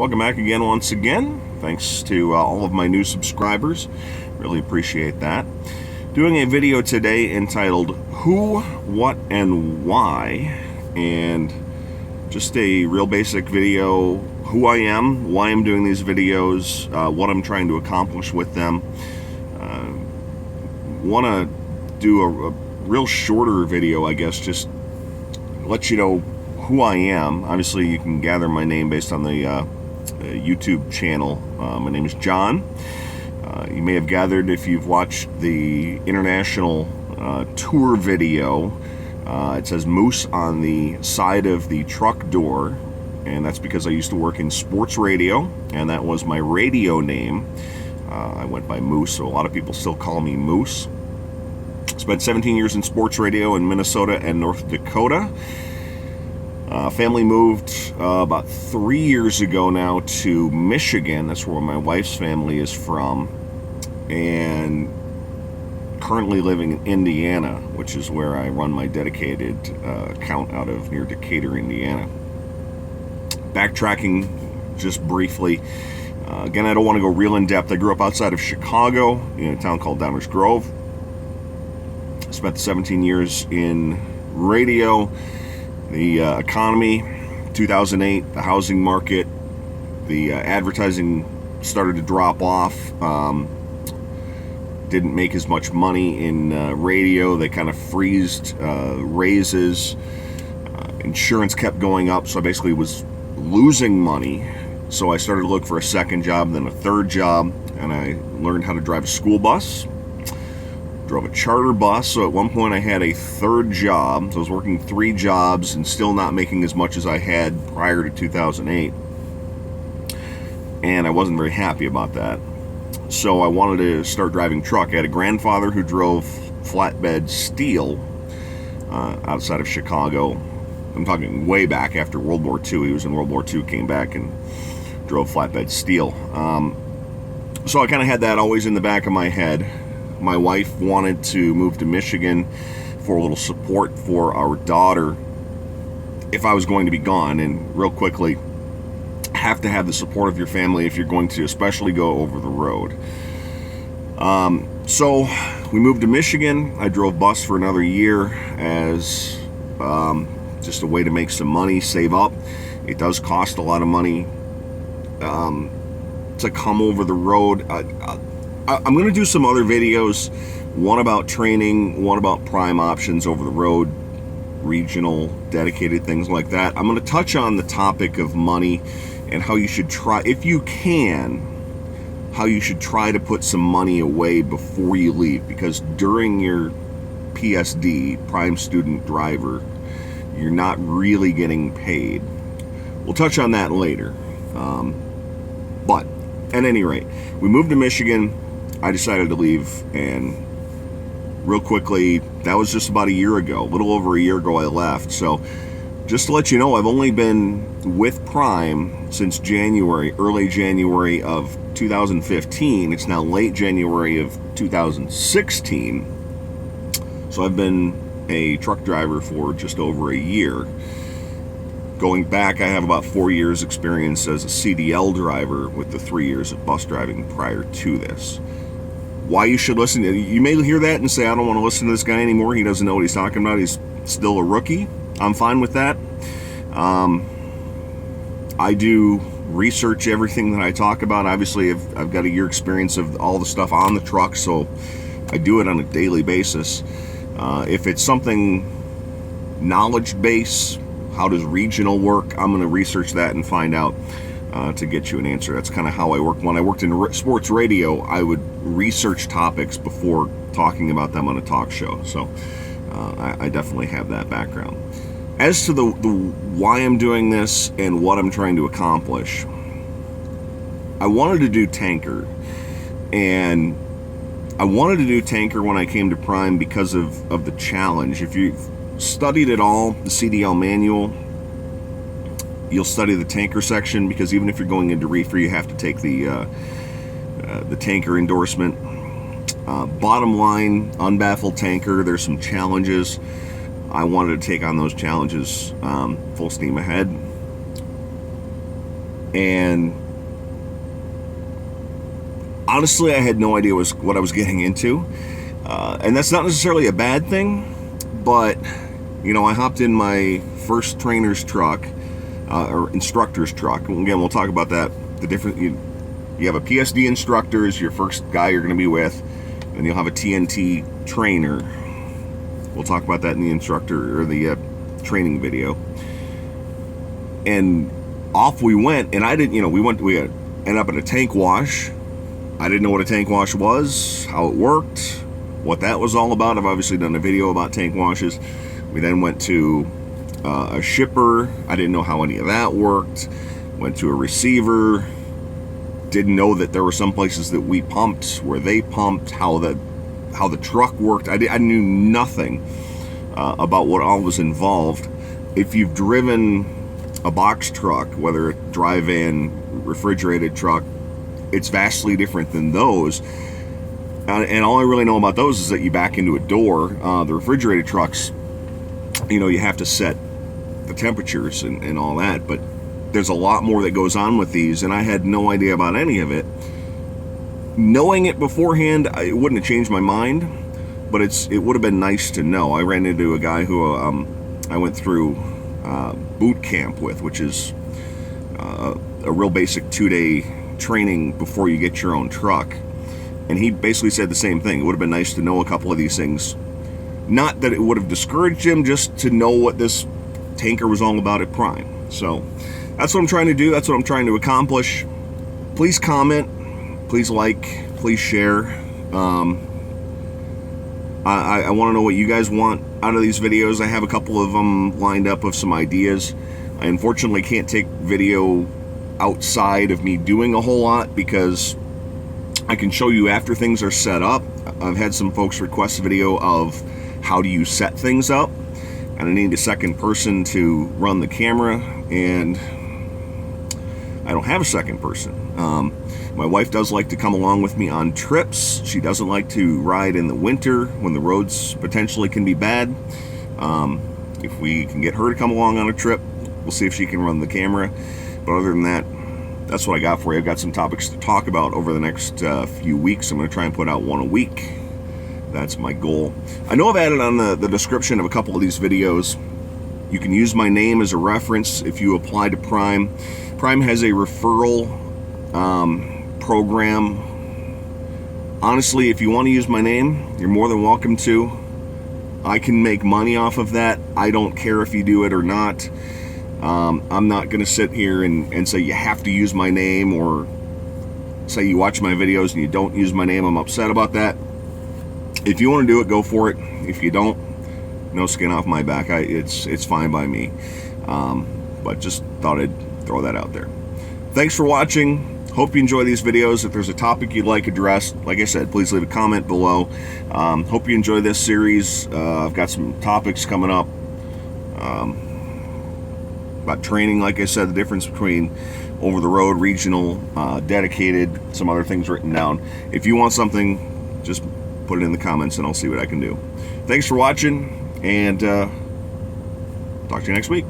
Welcome back again, once again. Thanks to all of my new subscribers. Really appreciate that. Doing a video today entitled Who, What, and Why. And just a real basic video. Who I am, why I'm doing these videos, what I'm trying to accomplish with them. Want to do a real shorter video, I guess, just let you know who I am. Obviously, you can gather my name based on the YouTube channel. My name is John. You may have gathered if you've watched the international tour video. It says Moose on the side of the truck door, and that's because I used to work in sports radio, and that was my radio name. I went by Moose, so a lot of people still call me Moose. Spent 17 years in sports radio in Minnesota and North Dakota. Family moved about 3 years ago now to Michigan. That's where my wife's family is from. And currently living in Indiana, which is where I run my dedicated account out of near Decatur, Indiana. Backtracking just briefly. Again, I don't want to go real in depth. I grew up outside of Chicago in a town called Downers Grove. Spent 17 years in radio. The economy, 2008, the housing market, the advertising started to drop off. Didn't make as much money in radio. They kind of freezed raises. Insurance kept going up, so I basically was losing money. So I started to look for a second job, then a third job, and I learned how to drive a school bus. Drove a charter bus, so at one point I had a third job. So I was working 3 jobs and still not making as much as I had prior to 2008. And I wasn't very happy about that. So I wanted to start driving truck. I had a grandfather who drove flatbed steel outside of Chicago. I'm talking way back after World War II. He was in World War II, came back and drove flatbed steel. So I kind of had that always in the back of my head. My wife wanted to move to Michigan for a little support for our daughter if I was going to be gone. And real quickly, have to have the support of your family if you're going to especially go over the road. So we moved to Michigan. I drove bus for another year as just a way to make some money, save up. It does cost a lot of money to come over the road. I'm going to do some other videos, one about training, one about prime options over the road, regional, dedicated, things like that. I'm going to touch on the topic of money and how you should try, if you can, how you should try to put some money away before you leave, because during your PSD, prime student driver, you're not really getting paid. We'll touch on that later. But at any rate, we moved to Michigan. I decided to leave, and real quickly, that was just about a year ago, a little over a year ago I left. So just to let you know, I've only been with Prime since January, early January of 2015. It's now late January of 2016. So I've been a truck driver for just over a year. Going back, I have about 4 years experience as a CDL driver with the 3 years of bus driving prior to this. Why you should listen to, you may hear that and say, I don't want to listen to this guy anymore. He doesn't know what he's talking about. He's still a rookie. I'm fine with that. I do research everything that I talk about. Obviously, I've got a year experience of all the stuff on the truck, so I do it on a daily basis. If it's something knowledge base, how does regional work, I'm going to research that and find out to get you an answer. That's kind of how I work. When I worked in sports radio, I would research topics before talking about them on a talk show. So I definitely have that background. As to the why I'm doing this and what I'm trying to accomplish, I wanted to do tanker. And I wanted to do tanker when I came to Prime because of the challenge. If you've studied at all the CDL manual, you'll study the tanker section, because even if you're going into reefer, you have to take the tanker endorsement. Bottom line, unbaffled tanker, there's some challenges. I wanted to take on those challenges full steam ahead. And honestly, I had no idea what I was getting into. And that's not necessarily a bad thing, but, you know, I hopped in my first trainer's truck, or instructor's truck. Again, we'll talk about that. The different, you have a PSD instructor as your first guy you're going to be with, and you'll have a TNT trainer. We'll talk about that in the instructor or the training video. And off we went, and I didn't, you know, we ended up at a tank wash. I didn't know what a tank wash was, how it worked, what that was all about. I've obviously done a video about tank washes. We then went to a shipper. I didn't know how any of that worked. Went to a receiver. Didn't know that there were some places that we pumped, where they pumped, how the truck worked. I knew nothing about what all was involved. If you've driven a box truck, whether a drive-in, refrigerated truck, it's vastly different than those. And all I really know about those is that you back into a door. The refrigerated trucks, you know, you have to set the temperatures and all that, but there's a lot more that goes on with these, and I had no idea about any of it. Knowing it beforehand, it wouldn't have changed my mind, but it would have been nice to know. I ran into a guy who I went through boot camp with, which is a real basic 2-day training before you get your own truck, and he basically said the same thing. It would have been nice to know a couple of these things. Not that it would have discouraged him, just to know what this tanker was all about at Prime. So that's what I'm trying to do. That's what I'm trying to accomplish. Please comment, please like, please share. I want to know what you guys want out of these videos. I have a couple of them lined up of some ideas. I unfortunately can't take video outside of me doing a whole lot, because I can show you after things are set up. I've had some folks request a video of how do you set things up, and I need a second person to run the camera, and I don't have a second person. My wife does like to come along with me on trips. She doesn't like to ride in the winter when the roads potentially can be bad. If we can get her to come along on a trip, we'll see if she can run the camera. But other than that, that's what I got for you. I've got some topics to talk about over the next few weeks. I'm going to try and put out one a week. That's my goal. I know I've added on the description of a couple of these videos. You can use my name as a reference if you apply to Prime. Prime has a referral program. Honestly, if you want to use my name, you're more than welcome to. I can make money off of that. I don't care if you do it or not. I'm not going to sit here and say you have to use my name, or say you watch my videos and you don't use my name. I'm upset about that. If you want to do it, go for it. If you don't, no skin off my back. It's fine by me. But just thought I'd throw that out there. Thanks for watching. Hope you enjoy these videos. If there's a topic you'd like addressed, like I said, please leave a comment below. Hope you enjoy this series. I've got some topics coming up about training. Like I said, the difference between over-the-road, regional, dedicated, some other things written down. If you want something, just put it in the comments and I'll see what I can do. Thanks for watching, and talk to you next week.